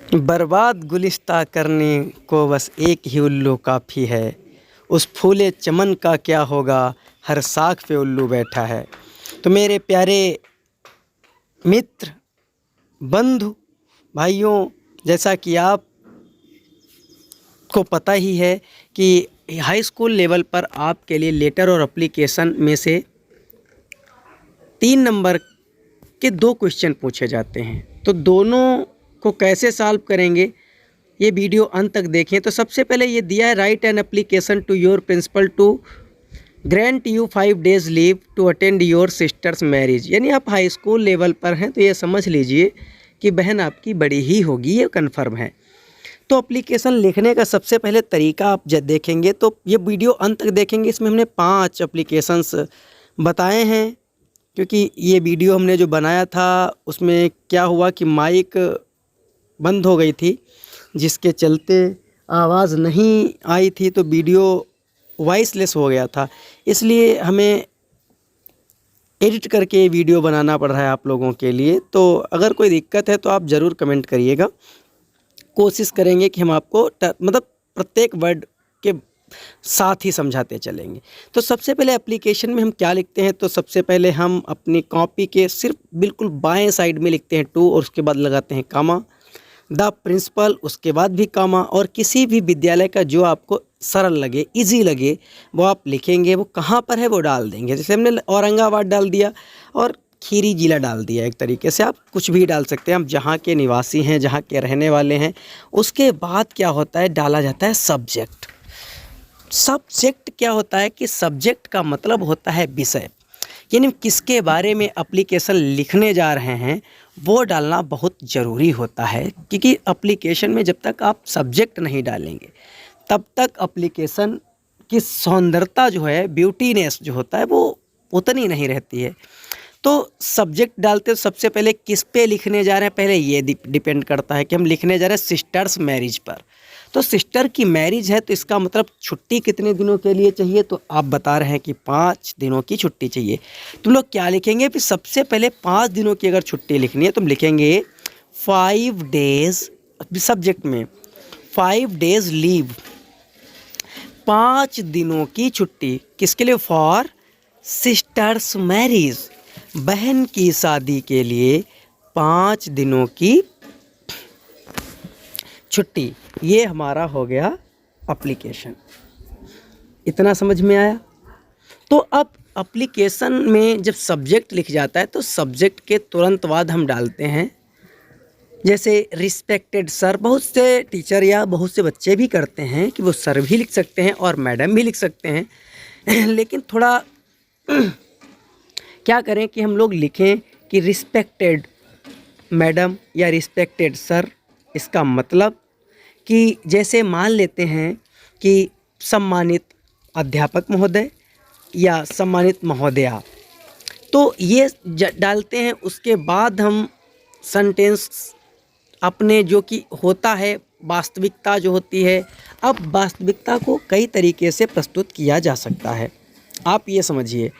बर्बाद गुलिस्ता करने को बस एक ही उल्लू काफ़ी है। उस फूले चमन का क्या होगा, हर साख पे उल्लू बैठा है। तो मेरे प्यारे मित्र, बंधु, भाइयों, जैसा कि आपको पता ही है कि हाई स्कूल लेवल पर आपके लिए लेटर और एप्लीकेशन में से 3 नंबर के 2 क्वेश्चन पूछे जाते हैं। तो दोनों को कैसे सॉल्व करेंगे, ये वीडियो अंत तक देखें। तो सबसे पहले ये दिया है, write an application to your principal to grant you 5 days leave to attend your sister's marriage. यानी आप हाई स्कूल लेवल पर हैं तो ये समझ लीजिए कि बहन आपकी बड़ी ही होगी, ये कन्फर्म है। तो एप्लीकेशन लिखने का सबसे पहले तरीका आप जब देखेंगे तो ये वीडियो अंत तक देखेंगे। इसमें हमने 5 एप्लीकेशंस बताए हैं, क्योंकि ये वीडियो हमने जो बनाया था उसमें क्या हुआ कि माइक बंद हो गई थी, जिसके चलते आवाज़ नहीं आई थी, तो वीडियो वॉइसलेस हो गया था। इसलिए हमें एडिट करके वीडियो बनाना पड़ रहा है आप लोगों के लिए। तो अगर कोई दिक्कत है तो आप ज़रूर कमेंट करिएगा। कोशिश करेंगे कि हम आपको मतलब प्रत्येक वर्ड के साथ ही समझाते चलेंगे। तो सबसे पहले एप्लीकेशन में हम क्या लिखते हैं, तो सबसे पहले हम अपनी कॉपी के सिर्फ बिल्कुल बाएं साइड में लिखते हैं टू, और उसके बाद लगाते हैं कामा, द प्रिंसिपल, उसके बाद भी कामा, और किसी भी विद्यालय का जो आपको सरल लगे, इजी लगे, वो आप लिखेंगे। वो कहाँ पर है वो डाल देंगे। जैसे हमने औरंगाबाद डाल दिया और खीरी जिला डाल दिया। एक तरीके से आप कुछ भी डाल सकते हैं, आप जहाँ के निवासी हैं, जहाँ के रहने वाले हैं। उसके बाद क्या होता है, डाला जाता है सब्जेक्ट। सब्जेक्ट क्या होता है कि सब्जेक्ट का मतलब होता है विषय, यानी किसके बारे में एप्लीकेशन लिखने जा रहे हैं वो डालना बहुत ज़रूरी होता है। क्योंकि एप्लीकेशन में जब तक आप सब्जेक्ट नहीं डालेंगे तब तक एप्लीकेशन की सौंदर्यता जो है, ब्यूटीनेस जो होता है, वो उतनी नहीं रहती है। तो सब्जेक्ट डालते तो सबसे पहले किस पे लिखने जा रहे हैं, पहले ये डिपेंड करता है कि हम लिखने जा रहे हैं सिस्टर्स मैरिज पर। तो सिस्टर की मैरिज है तो इसका मतलब छुट्टी कितने दिनों के लिए चाहिए, तो आप बता रहे हैं कि 5 दिनों की छुट्टी चाहिए। तुम लोग क्या लिखेंगे, फिर सबसे पहले 5 दिनों की अगर छुट्टी लिखनी है तुम लिखेंगे 5 डेज़, सब्जेक्ट में 5 डेज़ लीव, 5 दिनों की छुट्टी किसके लिए, फॉर सिस्टर्स मैरिज, बहन की शादी के लिए 5 दिनों की छुट्टी। ये हमारा हो गया एप्लीकेशन। इतना समझ में आया। तो अब एप्लीकेशन में जब सब्जेक्ट लिख जाता है तो सब्जेक्ट के तुरंत बाद हम डालते हैं, जैसे रिस्पेक्टेड सर। बहुत से टीचर या बहुत से बच्चे भी करते हैं कि वो सर भी लिख सकते हैं और मैडम भी लिख सकते हैं। लेकिन थोड़ा क्या करें कि हम लोग लिखें कि रिस्पेक्टेड मैडम या रिस्पेक्टेड सर। इसका मतलब कि जैसे मान लेते हैं कि सम्मानित अध्यापक महोदय या सम्मानित महोदया, तो ये डालते हैं। उसके बाद हम सेंटेंस अपने जो कि होता है वास्तविकता जो होती है, अब वास्तविकता को कई तरीके से प्रस्तुत किया जा सकता है। आप ये समझिए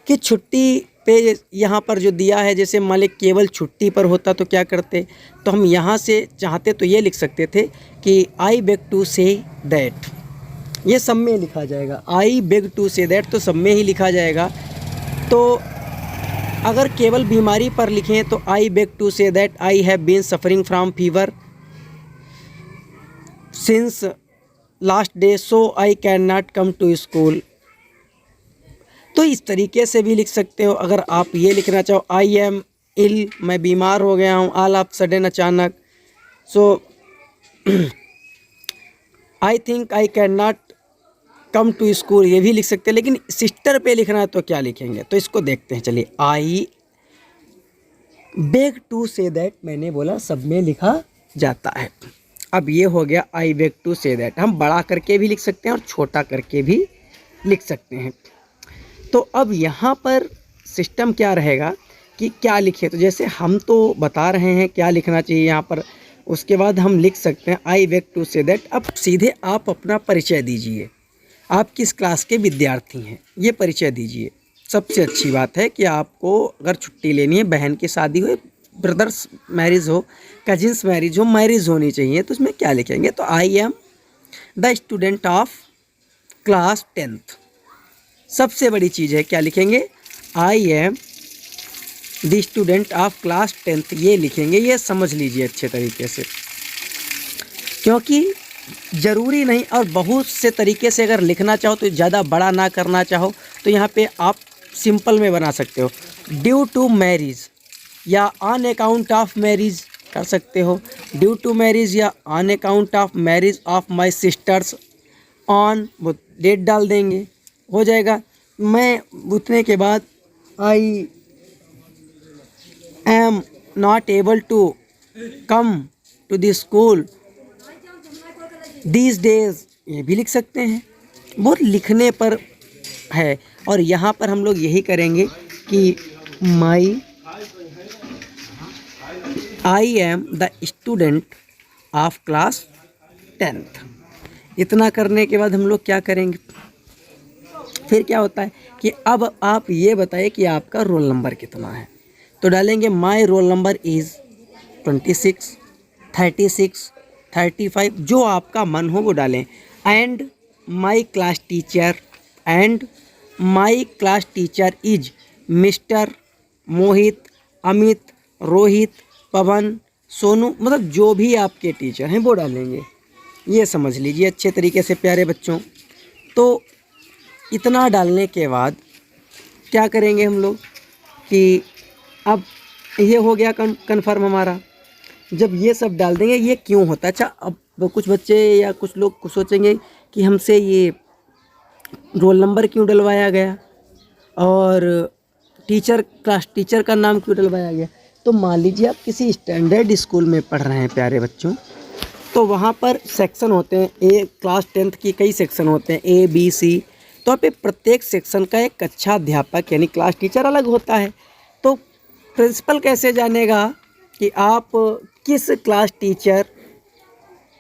कि छुट्टी पे यहाँ पर जो दिया है, जैसे मालिक केवल छुट्टी पर होता तो क्या करते, तो हम यहाँ से चाहते तो ये लिख सकते थे कि I beg to say that. ये सब में लिखा जाएगा, I beg to say that तो सब में ही लिखा जाएगा। तो अगर केवल बीमारी पर लिखें तो I beg to say that I have been suffering from fever since last day so I can not come to school. तो इस तरीके से भी लिख सकते हो। अगर आप ये लिखना चाहो, आई एम इल, मैं बीमार हो गया हूँ, ऑल ऑफ सडन, अचानक, so I think I can not come to school, ये भी लिख सकते हैं। लेकिन सिस्टर पे लिखना है तो क्या लिखेंगे, तो इसको देखते हैं। चलिए, I beg to say that, मैंने बोला सब में लिखा जाता है। अब ये हो गया I beg to say that. हम बड़ा करके भी लिख सकते हैं और छोटा करके भी लिख सकते हैं। तो अब यहाँ पर सिस्टम क्या रहेगा कि क्या लिखे, तो जैसे हम तो बता रहे हैं क्या लिखना चाहिए यहाँ पर, उसके बाद हम लिख सकते हैं I beg to say that. अब सीधे आप अपना परिचय दीजिए, आप किस क्लास के विद्यार्थी हैं ये परिचय दीजिए। सबसे अच्छी बात है कि आपको अगर छुट्टी लेनी है, बहन की शादी हो, ब्रदर्स मैरिज हो, कजिन्स मैरिज होनी चाहिए, तो उसमें क्या लिखेंगे? तो I am the student of class 10th। सबसे बड़ी चीज़ है, क्या लिखेंगे? I am the student of class 10th, ये लिखेंगे। ये समझ लीजिए अच्छे तरीके से, क्योंकि ज़रूरी नहीं, और बहुत से तरीके से अगर लिखना चाहो तो ज़्यादा बड़ा ना करना चाहो तो यहाँ पे आप सिंपल में बना सकते हो। ड्यू टू मैरिज या ऑन अकाउंट ऑफ मैरिज कर सकते हो। ड्यू टू मैरिज या on account of marriage of my sister's on, वो डेट डाल देंगे, हो जाएगा। मैं उतने के बाद I am not able to come to the school these days, ये भी लिख सकते हैं। वो लिखने पर है। और यहाँ पर हम लोग यही करेंगे कि I am the student of class 10th। इतना करने के बाद हम लोग क्या करेंगे? फिर क्या होता है कि अब आप ये बताइए कि आपका रोल नंबर कितना है। तो डालेंगे माई रोल नंबर इज़ 26, 36, 35, जो आपका मन हो वो डालें। And my class teacher is mister Mohit, Amit, Rohit, Pawan, Sonu, मतलब जो भी आपके टीचर हैं वो डालेंगे। ये समझ लीजिए अच्छे तरीके से प्यारे बच्चों। तो इतना डालने के बाद क्या करेंगे हम लोग कि अब ये हो गया कन्फर्म हमारा। जब ये सब डाल देंगे, ये क्यों होता है? अच्छा, अब कुछ बच्चे या कुछ लोग सोचेंगे कि हमसे ये रोल नंबर क्यों डलवाया गया और क्लास टीचर का नाम क्यों डलवाया गया। तो मान लीजिए आप किसी स्टैंडर्ड स्कूल में पढ़ रहे हैं प्यारे बच्चों, तो वहाँ पर सेक्शन होते हैं। क्लास 10th की कई सेक्शन होते हैं, A, B, C। तो पे प्रत्येक सेक्शन का एक कक्षा अध्यापक यानी क्लास टीचर अलग होता है। तो प्रिंसिपल कैसे जानेगा कि आप किस क्लास टीचर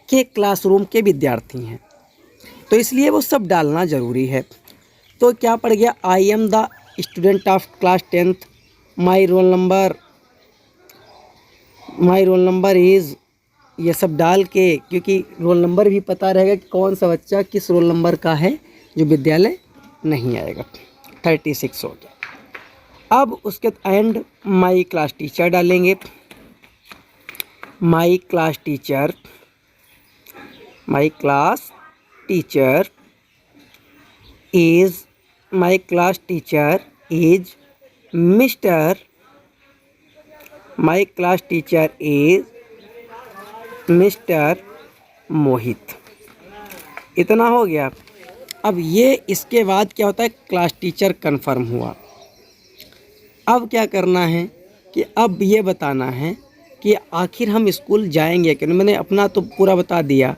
के क्लासरूम के विद्यार्थी हैं? तो इसलिए वो सब डालना ज़रूरी है। तो क्या पड़ गया? I am the student of class 10th, my roll number is, ये सब डाल के, क्योंकि रोल नंबर भी पता रहेगा कि कौन सा बच्चा किस रोल नंबर का है जो विद्यालय नहीं आएगा। 36 हो गया। अब उसके एंड माई क्लास टीचर डालेंगे। My class teacher is mister, my class teacher is mister Mohit. इतना हो गया। अब ये इसके बाद क्या होता है? क्लास टीचर कंफर्म हुआ। अब क्या करना है कि अब ये बताना है कि आखिर हम स्कूल जाएंगे कि नहीं। मैंने अपना तो पूरा बता दिया।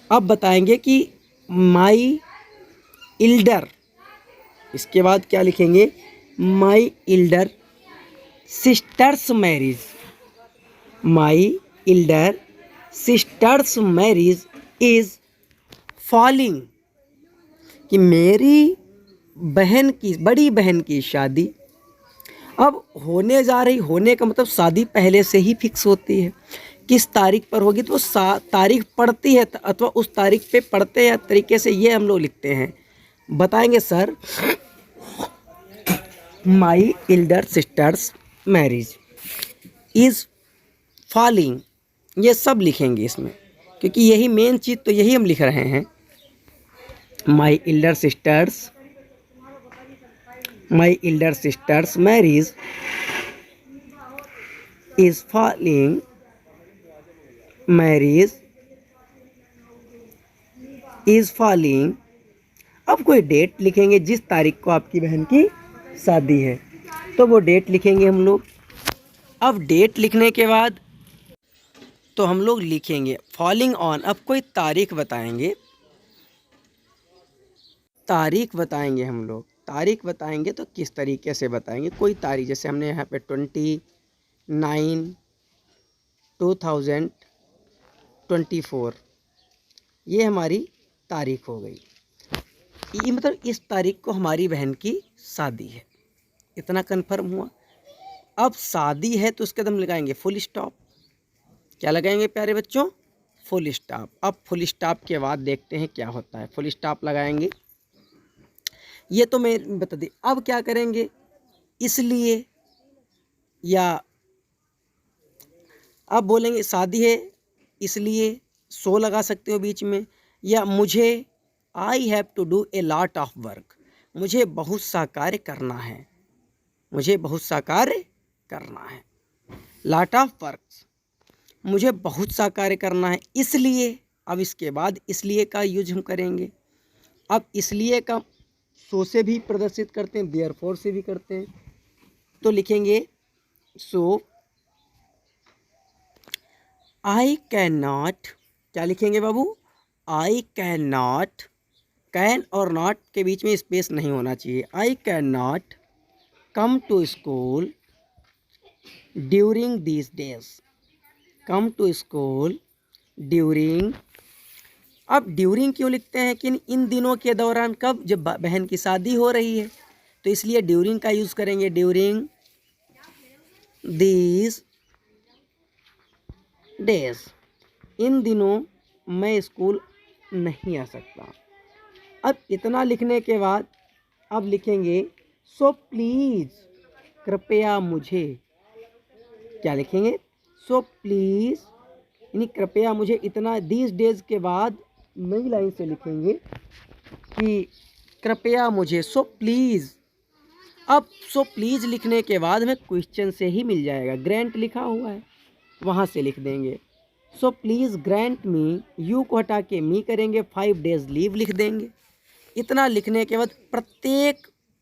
अब बताएंगे कि माई इल्डर, इसके बाद क्या लिखेंगे? My elder sister's marriage is falling, कि मेरी बड़ी बहन की शादी अब होने जा रही। होने का मतलब शादी पहले से ही फिक्स होती है, किस तारीख पर होगी तो वो तारीख पड़ती है, अथवा उस तारीख पे पड़ते हैं तरीके से ये हम लोग लिखते हैं। बताएंगे sir, my elder sisters marriage is falling, ये सब लिखेंगे इसमें, क्योंकि यही मेन चीज़ तो यही हम लिख रहे हैं। My elder sisters marriage is falling, अब कोई डेट लिखेंगे जिस तारीख को आपकी बहन की शादी है, तो वो डेट लिखेंगे हम लोग। अब डेट लिखने के बाद तो हम लोग लिखेंगे फॉलिंग ऑन। अब कोई तारीख बताएंगे, हम लोग तारीख बताएंगे तो किस तरीके से बताएंगे? कोई तारीख, जैसे हमने यहाँ पे 29/2024 ये हमारी तारीख हो गई। ये मतलब इस तारीख को हमारी बहन की शादी है। इतना कन्फर्म हुआ। अब शादी है तो उसके बाद हम लगाएंगे फुल स्टॉप। क्या लगाएंगे प्यारे बच्चों? Full stop. अब फुल स्टॉप के बाद देखते हैं क्या होता है। फुल स्टॉप लगाएंगे, ये तो मैं बता दी। अब क्या करेंगे? इसलिए, या अब बोलेंगे शादी है इसलिए, सो लगा सकते हो बीच में, या मुझे I have to do a lot of work, मुझे बहुत सा कार्य करना है, मुझे बहुत सा कार्य करना है। लॉट ऑफ वर्क, मुझे बहुत सा कार्य करना है इसलिए। अब इसके बाद इसलिए का यूज हम करेंगे। अब इसलिए का सो से भी प्रदर्शित करते हैं, देयरफॉर से भी करते हैं। तो लिखेंगे सो आई कैन नॉट, क्या लिखेंगे बाबू? आई कैन नॉट, कैन और नॉट के बीच में स्पेस नहीं होना चाहिए। I can not come to school during these days, come to school during. अब ड्यूरिंग क्यों लिखते हैं? कि इन दिनों के दौरान, कब? जब बहन की शादी हो रही है, तो इसलिए ड्यूरिंग का यूज़ करेंगे। ड्यूरिंग दीज डेज, इन दिनों मैं स्कूल नहीं आ सकता। अब इतना लिखने के बाद अब लिखेंगे सो प्लीज़, कृपया मुझे, क्या लिखेंगे? सो प्लीज़, यानी कृपया मुझे। इतना दीज डेज के बाद नई लाइन से लिखेंगे कि कृपया मुझे, सो प्लीज़। अब सो प्लीज़ लिखने के बाद हमें क्वेश्चन से ही मिल जाएगा, ग्रांट लिखा हुआ है, वहाँ से लिख देंगे सो प्लीज़ ग्रांट मी, यू को हटा के मी करेंगे, 5 डेज लीव लिख देंगे। इतना लिखने के बाद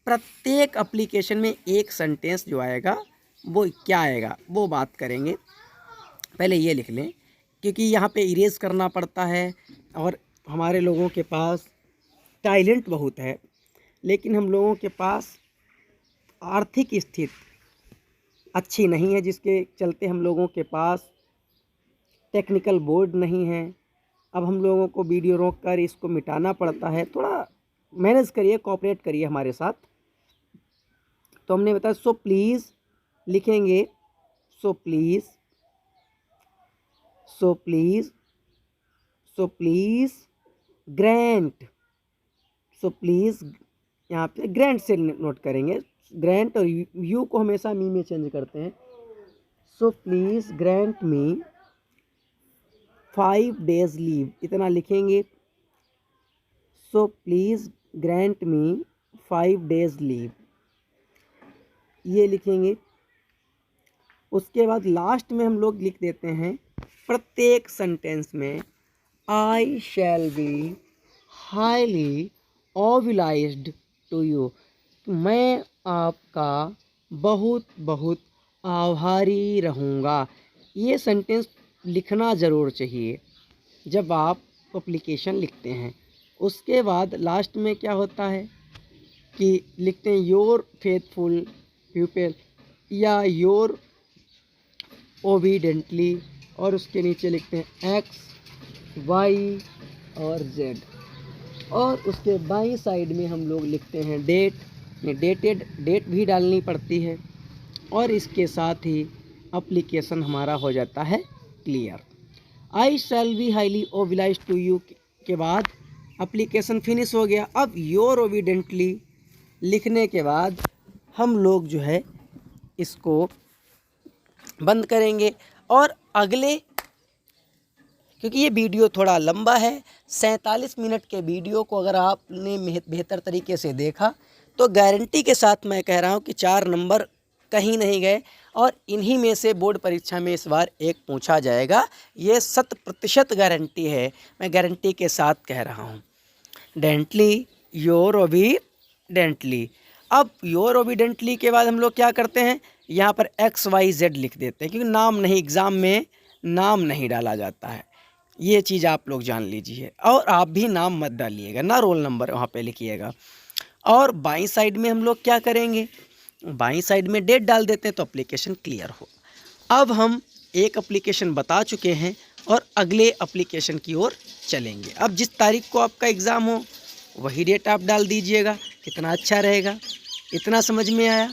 प्रत्येक एप्लीकेशन में एक सेंटेंस जो आएगा वो क्या आएगा वो बात करेंगे। पहले ये लिख लें, क्योंकि यहाँ पे इरेज करना पड़ता है और हमारे लोगों के पास टैलेंट बहुत है, लेकिन हम लोगों के पास आर्थिक स्थिति अच्छी नहीं है, जिसके चलते हम लोगों के पास टेक्निकल बोर्ड नहीं है। अब हम लोगों को वीडियो रोक कर इसको मिटाना पड़ता है। थोड़ा मैनेज करिए, कोऑपरेट करिए हमारे साथ। तो हमने बताया सो प्लीज़ लिखेंगे, so please, so please, so please grant, so please यहाँ पे ग्रांट से नोट करेंगे। ग्रांट और यू को हमेशा मी में चेंज करते हैं। सो please grant me 5 days leave, इतना लिखेंगे। So please grant me 5 days leave, ये लिखेंगे। उसके बाद लास्ट में हम लोग लिख देते हैं प्रत्येक सेंटेंस में I shall be highly obliged to you, मैं आपका बहुत बहुत आभारी रहूँगा। ये सेंटेंस लिखना ज़रूर चाहिए जब आप एप्लीकेशन लिखते हैं। उसके बाद लास्ट में क्या होता है कि लिखते हैं योर फेथफुल प्यूपिल या योर ओबीडेंटली, और उसके नीचे लिखते हैं एक्स वाई और जेड, और उसके बाई साइड में हम लोग लिखते हैं डेट, डेटेड, डेट भी डालनी पड़ती है। और इसके साथ ही एप्लीकेशन हमारा हो जाता है clear. I shall be highly obliged to you के बाद एप्लीकेशन फिनिश हो गया। अब योर ओबीडेंटली लिखने के बाद हम लोग जो है इसको बंद करेंगे। और अगले, क्योंकि ये वीडियो थोड़ा लंबा है, 47 मिनट के वीडियो को अगर आपने बेहतर तरीके से देखा तो गारंटी के साथ मैं कह रहा हूँ कि 4 नंबर कहीं नहीं गए, और इन्हीं में से बोर्ड परीक्षा में इस बार एक पूछा जाएगा। ये 100% गारंटी है, मैं गारंटी के साथ कह रहा हूँ। डेंटली, योर ओबीडेंटली। अब योर ओबीडेंटली के बाद हम लोग क्या करते हैं, यहाँ पर XYZ लिख देते हैं, क्योंकि नाम नहीं, एग्ज़ाम में नाम नहीं डाला जाता है, ये चीज़ आप लोग जान लीजिए। और आप भी नाम मत डालिएगा ना, रोल नंबर वहाँ पे लिखिएगा। और बाईं साइड में हम लोग क्या करेंगे, बाईं साइड में डेट डाल देते हैं तो एप्लीकेशन क्लियर हो। अब हम एक एप्लीकेशन बता चुके हैं और अगले एप्लीकेशन की ओर चलेंगे। अब जिस तारीख को आपका एग्ज़ाम हो वही डेट आप डाल दीजिएगा, कितना अच्छा रहेगा। इतना समझ में आया?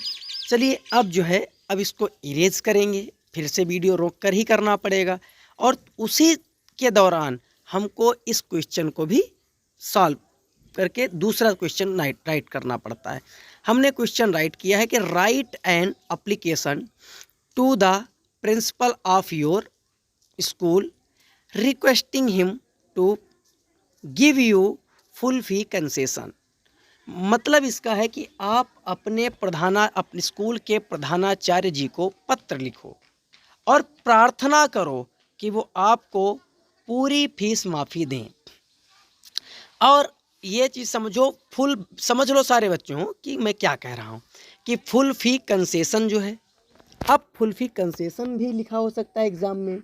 चलिए अब जो है अब इसको इरेज करेंगे, फिर से वीडियो रोक कर ही करना पड़ेगा, और उसी के दौरान हमको इस क्वेश्चन को भी सॉल्व करके दूसरा क्वेश्चन राइट करना पड़ता है। हमने क्वेश्चन राइट किया है कि write an application to the principal of your school requesting him to give you full fee concession. मतलब इसका है कि आप अपने स्कूल के प्रधानाचार्य जी को पत्र लिखो और प्रार्थना करो कि वो आपको पूरी फीस माफ़ी दें। और ये चीज़ समझ लो सारे बच्चों कि मैं क्या कह रहा हूँ कि फुल फी कंसेशन जो है, अब फुल फी कंसेशन भी लिखा हो सकता है एग्ज़ाम में,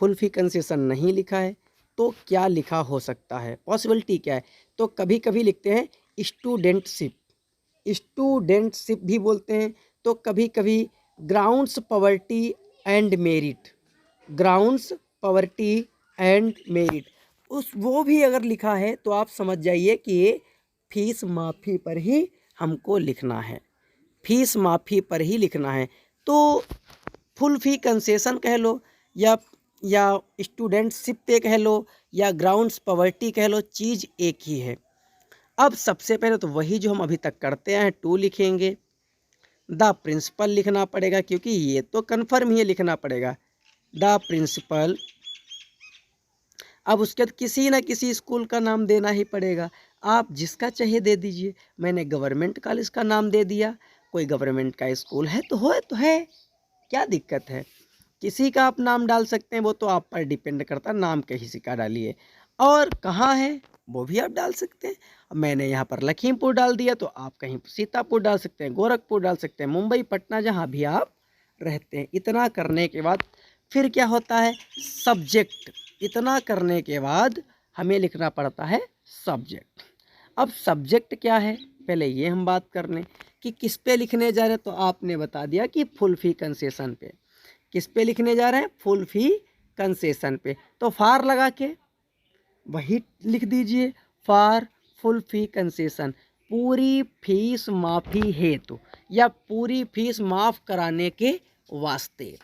फुल फी कंसेशन नहीं लिखा है तो क्या लिखा हो सकता है, पॉसिबिलिटी क्या है, तो कभी कभी लिखते हैं स्टूडेंटशिप भी बोलते हैं, तो कभी कभी ग्राउंड्स पॉवर्टी एंड मेरिट वो भी अगर लिखा है तो आप समझ जाइए कि ये फीस माफ़ी पर ही हमको लिखना है, फीस माफ़ी पर ही लिखना है। तो फुल फी कंसेशन कह लो या स्टूडेंटशिप पे कह लो या ग्राउंड्स पॉवर्टी कह लो, चीज़ एक ही है। अब सबसे पहले तो वही जो हम अभी तक करते हैं, टू लिखेंगे, द प्रिंसिपल लिखना पड़ेगा क्योंकि ये तो कन्फर्म ही लिखना पड़ेगा, द प्रिंसिपल। अब उसके बाद किसी ना किसी स्कूल का नाम देना ही पड़ेगा, आप जिसका चाहिए दे दीजिए। मैंने गवर्नमेंट कॉलेज का नाम दे दिया, कोई गवर्नमेंट का स्कूल है तो है, क्या दिक्कत है। किसी का आप नाम डाल सकते हैं, वो तो आप पर डिपेंड करता है, नाम किसी का डालिए। और कहाँ है वो भी आप डाल सकते हैं। मैंने यहाँ पर लखीमपुर डाल दिया, तो आप कहीं सीतापुर डाल सकते हैं, गोरखपुर डाल सकते हैं, मुंबई, पटना, जहाँ भी आप रहते हैं। इतना करने के बाद फिर क्या होता है, सब्जेक्ट। इतना करने के बाद हमें लिखना पड़ता है सब्जेक्ट। अब सब्जेक्ट क्या है, पहले ये हम बात कर लें कि किस पे लिखने जा रहे हैं। तो आपने बता दिया कि फुल फी कंसेशन पे। किस पे लिखने जा रहे हैं, फुल फी कंसेशन पे। तो फार लगा के वही लिख दीजिए, फार फुल फी कंसेशन, पूरी फीस माफ़ी हेतु या पूरी फीस माफ़ कराने के वास्ते,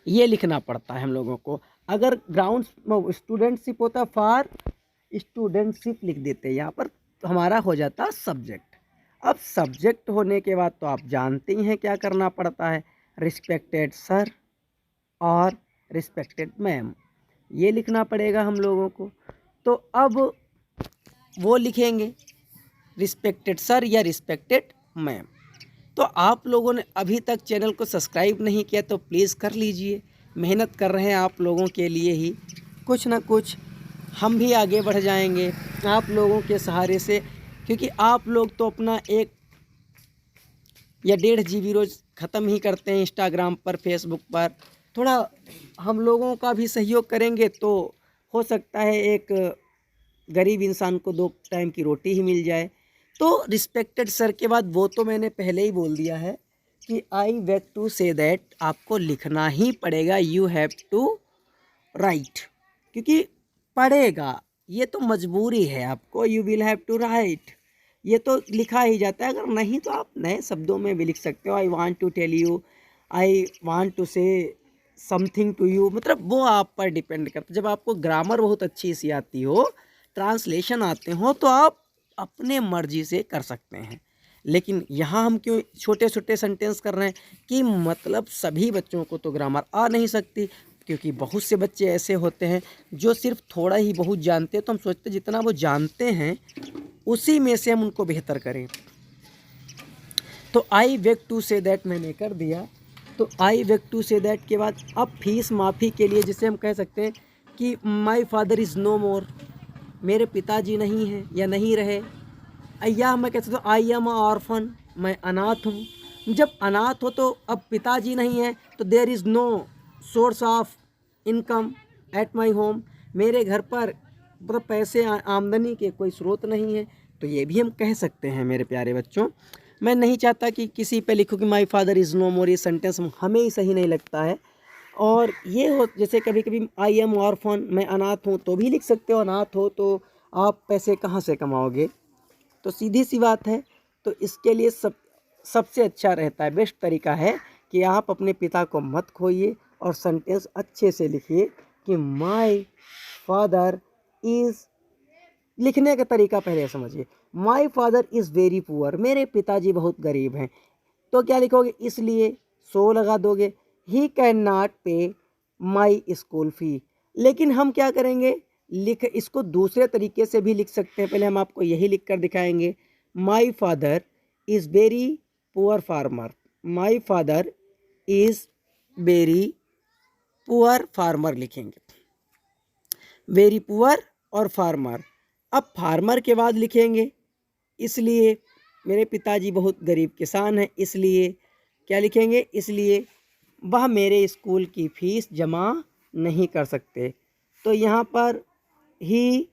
ये लिखना पड़ता है हम लोगों को। अगर ग्राउंड स्टूडेंटशिप होता, फार स्टूडेंटशिप लिख देते हैं यहाँ पर, तो हमारा हो जाता सब्जेक्ट। अब सब्जेक्ट होने के बाद तो आप जानते ही हैं क्या करना पड़ता है, रिस्पेक्टेड सर और रिस्पेक्टेड मैम, ये लिखना पड़ेगा हम लोगों को। तो अब वो लिखेंगे रिस्पेक्टेड सर या रिस्पेक्टेड मैम। तो आप लोगों ने अभी तक चैनल को सब्सक्राइब नहीं किया तो प्लीज़ कर लीजिए, मेहनत कर रहे हैं आप लोगों के लिए ही, कुछ ना कुछ हम भी आगे बढ़ जाएंगे आप लोगों के सहारे से। क्योंकि आप लोग तो अपना 1 या 1.5 GB रोज़ ख़त्म ही करते हैं इंस्टाग्राम पर, फेसबुक पर। थोड़ा हम लोगों का भी सहयोग करेंगे तो हो सकता है एक गरीब इंसान को 2 टाइम की रोटी ही मिल जाए। तो रिस्पेक्टेड सर के बाद वो तो मैंने पहले ही बोल दिया है कि आई वेक टू से दैट, आपको लिखना ही पड़ेगा, यू हैव टू राइट, क्योंकि पड़ेगा, ये तो मजबूरी है आपको, you will have to write, ये तो लिखा ही जाता है। अगर नहीं तो आप नए शब्दों में भी लिख सकते हो, I want to tell you, I want to say something to you, मतलब वो आप पर डिपेंड करता है। जब आपको ग्रामर बहुत अच्छी सी आती हो, ट्रांसलेशन आते हो, तो आप अपने मर्जी से कर सकते हैं। लेकिन यहाँ हम क्यों छोटे छोटे सेंटेंस कर रहे हैं कि मतलब सभी बच्चों को तो ग्रामर आ नहीं सकती, क्योंकि बहुत से बच्चे ऐसे होते हैं जो सिर्फ थोड़ा ही बहुत जानते हैं। तो हम सोचते हैं जितना वो जानते हैं उसी में से हम उनको बेहतर करें। तो आई वेक टू से दैट मैंने कर दिया। तो आई वेक टू से दैट के बाद अब फीस माफ़ी के लिए जिसे हम कह सकते हैं कि माई फादर इज़ नो मोर, मेरे पिताजी नहीं हैं या नहीं रहे। या मैं कह सकता हूँ आई एम ऑर्फन, मैं अनाथ हूँ। जब अनाथ हो तो अब पिताजी नहीं है तो there is no source of income at my home, मेरे घर पर मतलब पैसे आमदनी के कोई स्रोत नहीं है। तो ये भी हम कह सकते हैं मेरे प्यारे बच्चों। मैं नहीं चाहता कि किसी पे लिखूँ कि माई फादर इज़ नो मोर, ये सेंटेंस हमें ही सही नहीं लगता है। और ये हो जैसे कभी कभी आई एम ऑर्फन, मैं अनाथ हूँ, तो भी लिख सकते हो। अनाथ हो तो आप पैसे कहाँ से कमाओगे, तो सीधी सी बात है। तो इसके लिए सबसे अच्छा रहता है, बेस्ट तरीका है कि आप अपने पिता को मत खोइए और सेंटेंस अच्छे से लिखिए कि माय फादर इज़, लिखने का तरीका पहले समझिए। My father is very poor, मेरे पिताजी बहुत गरीब हैं। तो क्या लिखोगे, इसलिए सो लगा दोगे। ही कैन नॉट पे माई स्कूल फी, लेकिन हम क्या करेंगे, लिख इसको दूसरे तरीके से भी लिख सकते हैं। पहले हम आपको यही लिख कर दिखाएंगे, माई father is very poor farmer, my father is very poor farmer लिखेंगे, वेरी पुअर और फार्मर। अब फार्मर के बाद लिखेंगे इसलिए, मेरे पिताजी बहुत गरीब किसान हैं, इसलिए क्या लिखेंगे, इसलिए वह मेरे स्कूल की फ़ीस जमा नहीं कर सकते। तो यहाँ पर ही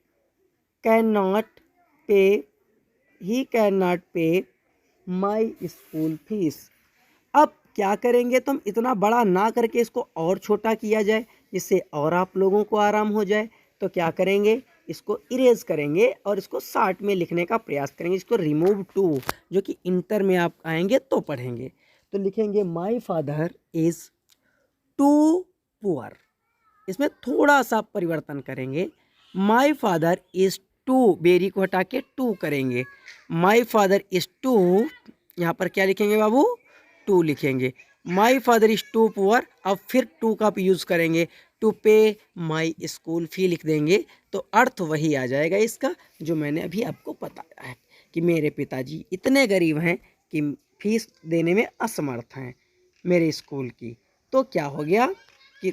कैन नॉट पे, ही कैन नॉट पे माई स्कूल फीस। अब क्या करेंगे, तो हम इतना बड़ा ना करके इसको और छोटा किया जाए, जिससे और आप लोगों को आराम हो जाए। तो क्या करेंगे, इसको इरेज करेंगे और इसको 60 में लिखने का प्रयास करेंगे। इसको रिमूव टू, जो कि इंटर में आप आएंगे तो पढ़ेंगे। तो लिखेंगे my father is too poor, इसमें थोड़ा सा परिवर्तन करेंगे। My father is too, very को हटा के टू करेंगे। माई फादर इज़ टू, यहाँ पर क्या लिखेंगे बाबू, टू लिखेंगे। My father is too poor, अब फिर टू का यूज़ करेंगे, to pay my school fee लिख देंगे। तो अर्थ वही आ जाएगा इसका जो मैंने अभी आपको बताया है कि मेरे पिताजी इतने गरीब हैं कि फीस देने में असमर्थ हैं मेरे स्कूल की। तो क्या हो गया कि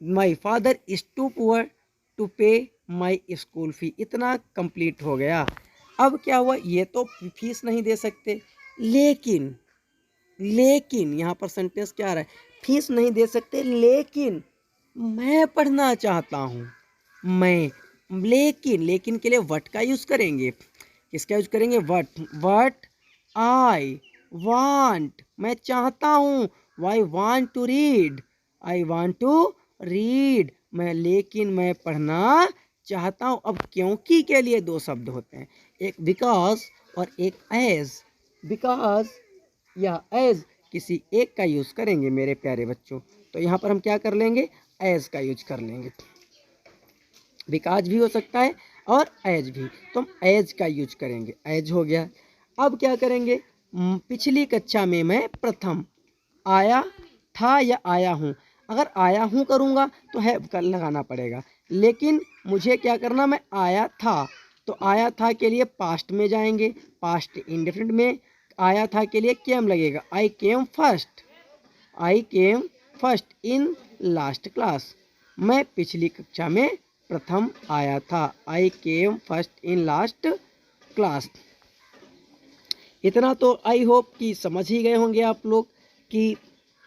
my father is too poor to pay my school fee, इतना कंप्लीट हो गया। अब क्या हुआ, ये तो फीस नहीं दे सकते, लेकिन लेकिन यहाँ पर सेंटेंस क्या आ रहा है, फीस नहीं दे सकते लेकिन मैं पढ़ना चाहता हूँ। मैं, लेकिन, लेकिन के लिए वट का यूज़ करेंगे। किसका यूज़ करेंगे, वट। वट आई वांट, मैं चाहता हूँ। I want to read, I want to read, मैं, लेकिन मैं पढ़ना चाहता हूँ। अब क्योंकि के लिए दो शब्द होते हैं, एक बिकॉज और एक एज। बिकॉज या एज, किसी एक का यूज़ करेंगे मेरे प्यारे बच्चों। तो यहाँ पर हम क्या कर लेंगे, एज का यूज कर लेंगे। बिकॉज भी हो सकता है और एज भी, तो हम एज का यूज करेंगे, एज हो गया। अब क्या करेंगे, पिछली कक्षा में मैं प्रथम आया था या आया हूँ, अगर आया हूँ करूँगा तो है कल लगाना पड़ेगा, लेकिन मुझे क्या करना, मैं आया था। तो आया था के लिए पास्ट में जाएंगे, पास्ट इंडेफिनिट में आया था के लिए केम लगेगा, I came first, I came first in last class, मैं पिछली कक्षा में प्रथम आया था, I came first in last class. इतना तो आई होप कि समझ ही गए होंगे आप लोग कि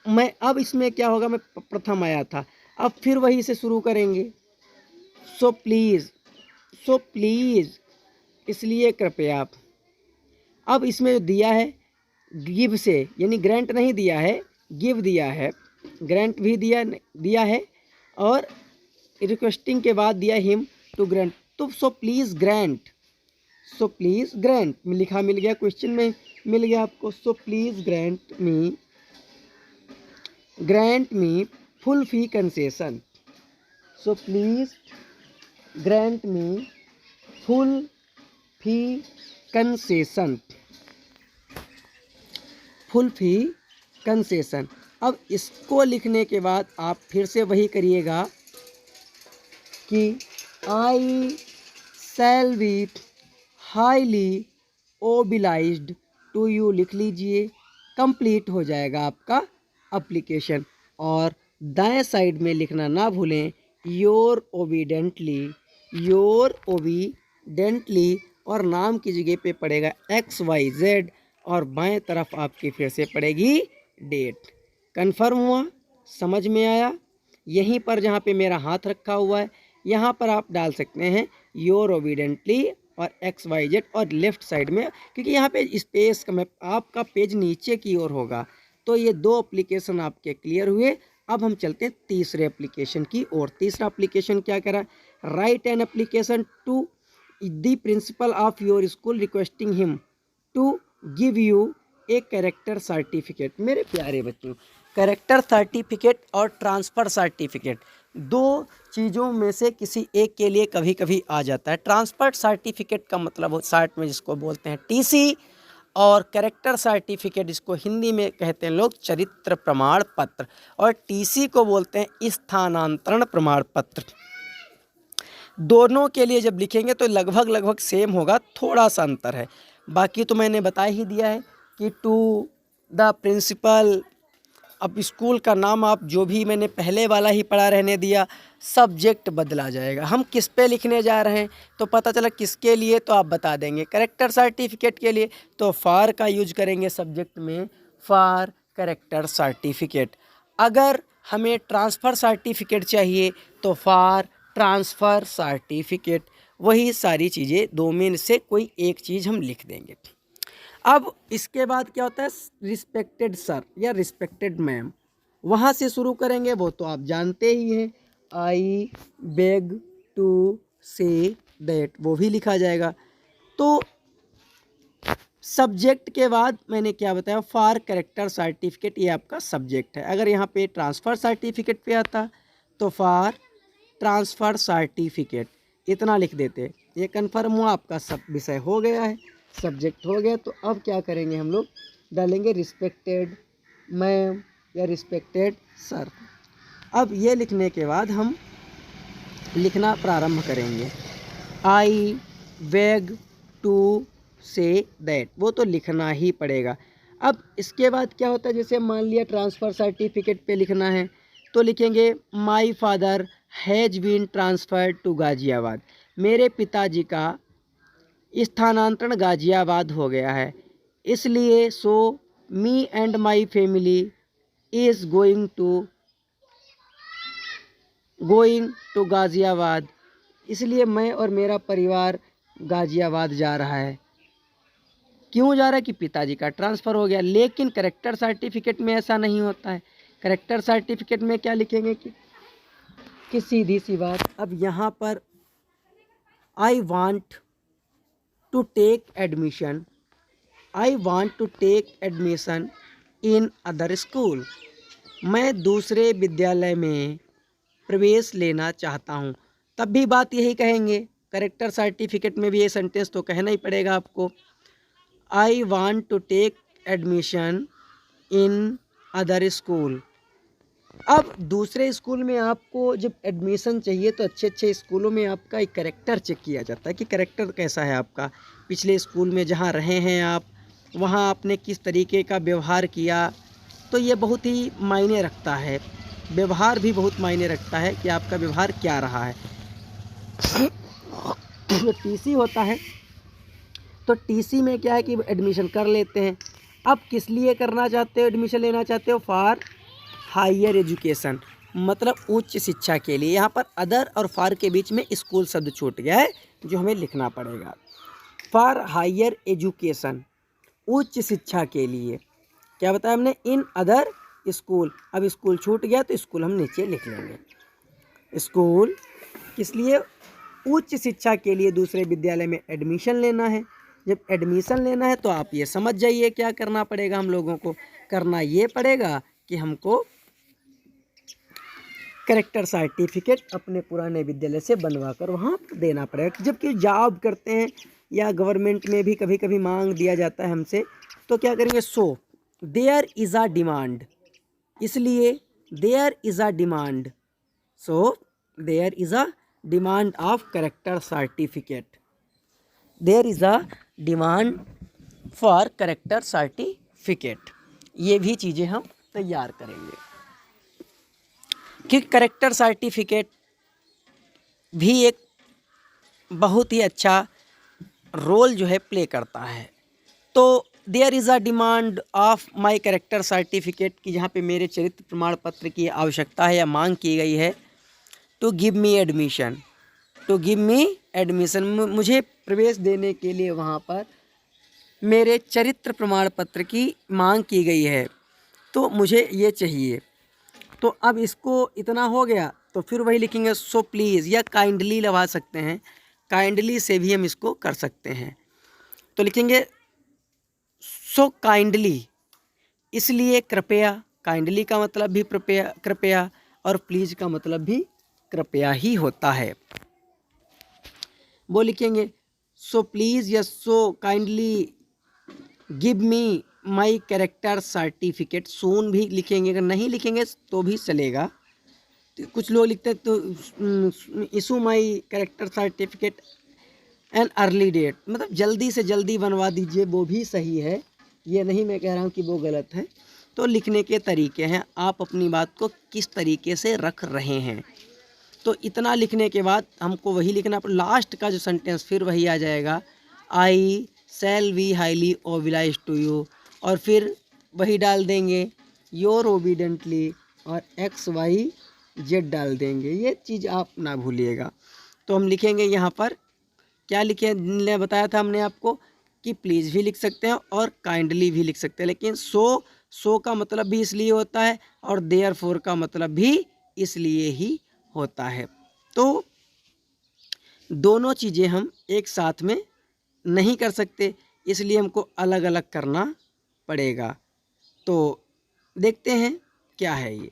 मैं, अब इसमें क्या होगा, मैं प्रथम आया था, अब फिर वही से शुरू करेंगे। सो प्लीज़, सो प्लीज़, इसलिए कृपया। अब इसमें जो दिया है गिव से, यानी ग्रांट नहीं दिया है, गिव दिया है, ग्रांट भी दिया है और रिक्वेस्टिंग के बाद दिया हिम टू ग्रांट। तो so please grant, so please grant लिखा मिल गया, क्वेश्चन में मिल गया आपको। So please grant me full fee concession, so please grant me full fee concession, full fee concession. अब इसको लिखने के बाद आप फिर से वही करिएगा कि I shall be highly obliged to you लिख लीजिए, कंप्लीट हो जाएगा आपका एप्लीकेशन। और दाएं साइड में लिखना ना भूलें, योर ओबीडेंटली, योर ओबीडेंटली, और नाम की जगह पे पड़ेगा XYZ, और बाएं तरफ आपकी फिर से पड़ेगी डेट। कन्फर्म हुआ, समझ में आया। यहीं पर जहाँ पे मेरा हाथ रखा हुआ है, यहाँ पर आप डाल सकते हैं योर ओबीडेंटली और XYZ, और लेफ्ट साइड में, क्योंकि यहाँ पे स्पेस का मैं, आपका पेज नीचे की ओर होगा। तो ये दो एप्लीकेशन आपके क्लियर हुए। अब हम चलते हैं तीसरे एप्लीकेशन की ओर। तीसरा एप्लीकेशन क्या करा, write an application to the principal of your school requesting him to give you a character certificate. मेरे प्यारे बच्चों, कैरेक्टर सर्टिफिकेट और ट्रांसफ़र सर्टिफिकेट, दो चीज़ों में से किसी एक के लिए कभी कभी आ जाता है। ट्रांसफ़र सर्टिफिकेट का मतलब शॉर्ट में जिसको बोलते हैं टीसी, और कैरेक्टर सर्टिफिकेट जिसको हिंदी में कहते हैं लोग चरित्र प्रमाण पत्र, और टीसी को बोलते हैं स्थानांतरण प्रमाण पत्र। दोनों के लिए जब लिखेंगे तो लगभग सेम होगा, थोड़ा सा अंतर है। बाकी तो मैंने बता ही दिया है कि टू द प्रिंसिपल, अब स्कूल का नाम आप जो भी मैंने पहले वाला ही पढ़ा रहने दिया, सब्जेक्ट बदला जाएगा। हम किस पे लिखने जा रहे हैं तो पता चला किसके लिए, तो आप बता देंगे। कैरेक्टर सर्टिफिकेट के लिए तो फॉर का यूज करेंगे सब्जेक्ट में, फॉर कैरेक्टर सर्टिफिकेट। अगर हमें ट्रांसफ़र सर्टिफिकेट चाहिए तो फॉर ट्रांसफ़र सर्टिफिकेट। वही सारी चीज़ें, दो में से कोई एक चीज़ हम लिख देंगे। अब इसके बाद क्या होता है, रिस्पेक्टेड सर या रिस्पेक्टेड मैम, वहाँ से शुरू करेंगे, वो तो आप जानते ही हैं। I beg to say that, वो भी लिखा जाएगा। तो सब्जेक्ट के बाद मैंने क्या बताया, फॉर कैरेक्टर सर्टिफिकेट, ये आपका सब्जेक्ट है। अगर यहाँ पे ट्रांसफ़र सर्टिफिकेट पे आता तो फॉर ट्रांसफ़र सर्टिफिकेट इतना लिख देते। ये कन्फर्म हुआ, आपका सब विषय हो गया है, सब्जेक्ट हो गया। तो अब क्या करेंगे, हम लोग डालेंगे रिस्पेक्टेड मैम या रिस्पेक्टेड सर। अब ये लिखने के बाद हम लिखना प्रारंभ करेंगे। I beg to say that, वो तो लिखना ही पड़ेगा। अब इसके बाद क्या होता है, जैसे मान लिया ट्रांसफ़र सर्टिफिकेट पे लिखना है तो लिखेंगे my father has been transferred to Ghaziabad, मेरे पिताजी का स्थानांतरण गाज़ियाबाद हो गया है, इसलिए so me and my family is going to Ghaziabad, इसलिए मैं और मेरा परिवार गाज़ियाबाद जा रहा है। क्यों जा रहा है, कि पिताजी का ट्रांसफ़र हो गया। लेकिन कैरेक्टर सर्टिफिकेट में ऐसा नहीं होता है। कैरेक्टर सर्टिफिकेट में क्या लिखेंगे कि सीधी सी बात, अब यहाँ पर I want to take admission in other school, मैं दूसरे विद्यालय में प्रवेश लेना चाहता हूँ। तब भी बात यही कहेंगे, कैरेक्टर सर्टिफिकेट में भी ये सेंटेंस तो कहना ही पड़ेगा आपको। I want to take admission in other school. अब दूसरे स्कूल में आपको जब एडमिशन चाहिए तो अच्छे अच्छे स्कूलों में आपका एक कैरेक्टर चेक किया जाता है कि कैरेक्टर कैसा है आपका, पिछले स्कूल में जहाँ रहे हैं आप, वहाँ आपने किस तरीके का व्यवहार किया। तो ये बहुत ही मायने रखता है, व्यवहार भी बहुत मायने रखता है कि आपका व्यवहार क्या रहा है। जो टीसी होता है तो टीसी में क्या है कि एडमिशन कर लेते हैं। अब किस लिए करना चाहते हो, एडमिशन लेना चाहते हो, फॉर हायर एजुकेशन, मतलब उच्च शिक्षा के लिए। यहाँ पर अदर और फॉर के बीच में स्कूल शब्द छूट गया है जो हमें लिखना पड़ेगा। फॉर हायर एजुकेशन, उच्च शिक्षा के लिए। क्या बताया हमने, इन अदर स्कूल। अब स्कूल छूट गया तो स्कूल हम नीचे लिख लेंगे। स्कूल किस लिए, उच्च शिक्षा के लिए दूसरे विद्यालय में एडमिशन लेना है। जब एडमिशन लेना है तो आप ये समझ जाइए क्या करना पड़ेगा, हम लोगों को करना ये पड़ेगा कि हमको कैरेक्टर सर्टिफिकेट अपने पुराने विद्यालय से बनवा कर वहाँ देना पड़ेगा। जबकि जॉब करते हैं या गवर्नमेंट में भी कभी कभी मांग दिया जाता है हमसे, तो क्या करेंगे, so there is a demand, इसलिए there is a demand, so there is a demand of character certificate, there is a demand for character certificate. ये भी चीज़ें हम तैयार करेंगे कि कैरेक्टर सर्टिफिकेट भी एक बहुत ही अच्छा रोल जो है प्ले करता है। तो there is a demand of my character certificate, कि जहाँ पे मेरे चरित्र प्रमाण पत्र की आवश्यकता है या मांग की गई है। To give me admission, to give me admission, मुझे प्रवेश देने के लिए वहाँ पर मेरे चरित्र प्रमाण पत्र की मांग की गई है, तो मुझे ये चाहिए। तो अब इसको इतना हो गया तो फिर वही लिखेंगे सो प्लीज़, या काइंडली लगा सकते हैं, काइंडली से भी हम इसको कर सकते हैं। तो लिखेंगे सो काइंडली, इसलिए कृपया काइंडली का मतलब भी कृपया कृपया, और प्लीज़ का मतलब भी कृपया ही होता है। वो लिखेंगे सो प्लीज़ या so kindly give me my character certificate soon भी लिखेंगे, अगर नहीं लिखेंगे तो भी चलेगा। तो कुछ लोग लिखते हैं तो issue my character certificate an early date, मतलब जल्दी से जल्दी बनवा दीजिए, वो भी सही है। ये नहीं मैं कह रहा हूँ कि वो गलत है। तो लिखने के तरीके हैं, आप अपनी बात को किस तरीके से रख रहे हैं। तो इतना लिखने के बाद हमको वही लिखना, पर लास्ट का जो सेंटेंस फिर वही आ जाएगा, I shall be highly obliged to you, और फिर वही डाल देंगे योर ओबीडेंटली और एक्स वाई जेड डाल देंगे। ये चीज़ आप ना भूलिएगा। तो हम लिखेंगे यहाँ पर क्या लिखे बताया था हमने आपको कि प्लीज़ भी लिख सकते हैं और काइंडली भी लिख सकते हैं, लेकिन सो का मतलब भी इसलिए होता है और देयरफॉर का मतलब भी इसलिए ही होता है। तो दोनों चीज़ें हम एक साथ में नहीं कर सकते, इसलिए हमको अलग अलग करना पड़ेगा। तो देखते हैं क्या है ये।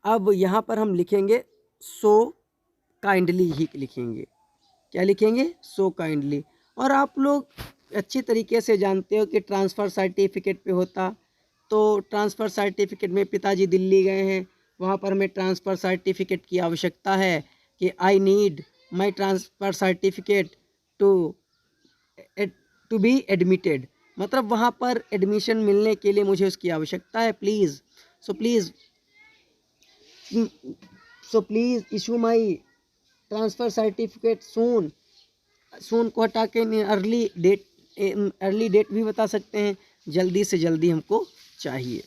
अब यहाँ पर हम लिखेंगे सो काइंडली ही लिखेंगे। क्या लिखेंगे? So kindly. और आप लोग अच्छी तरीके से जानते हो कि ट्रांसफ़र सर्टिफिकेट पे होता, तो ट्रांसफ़र सर्टिफिकेट में पिताजी दिल्ली गए हैं, वहाँ पर हमें ट्रांसफ़र सर्टिफिकेट की आवश्यकता है कि I need my transfer certificate to to be admitted, मतलब वहाँ पर एडमिशन मिलने के लिए मुझे उसकी आवश्यकता है। Please so please issue my transfer certificate soon को हटा के अर्ली डेट भी बता सकते हैं, जल्दी से जल्दी हमको चाहिए।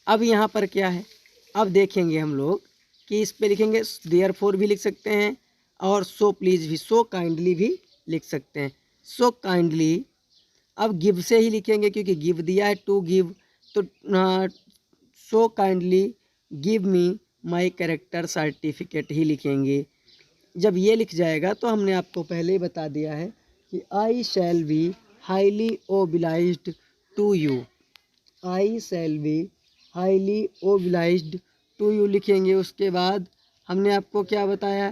अब यहाँ पर क्या है, अब देखेंगे हम लोग कि इस पे लिखेंगे देयरफॉर भी लिख सकते हैं और सो प्लीज़ भी, सो काइंडली भी लिख सकते हैं। सो काइंडली अब गिव से ही लिखेंगे क्योंकि गिव दिया है, टू गिव, तो so kindly give me my character certificate ही लिखेंगे। जब ये लिख जाएगा तो हमने आपको पहले ही बता दिया है कि I shall be highly obliged to you, I shall be highly obliged to you लिखेंगे। उसके बाद हमने आपको क्या बताया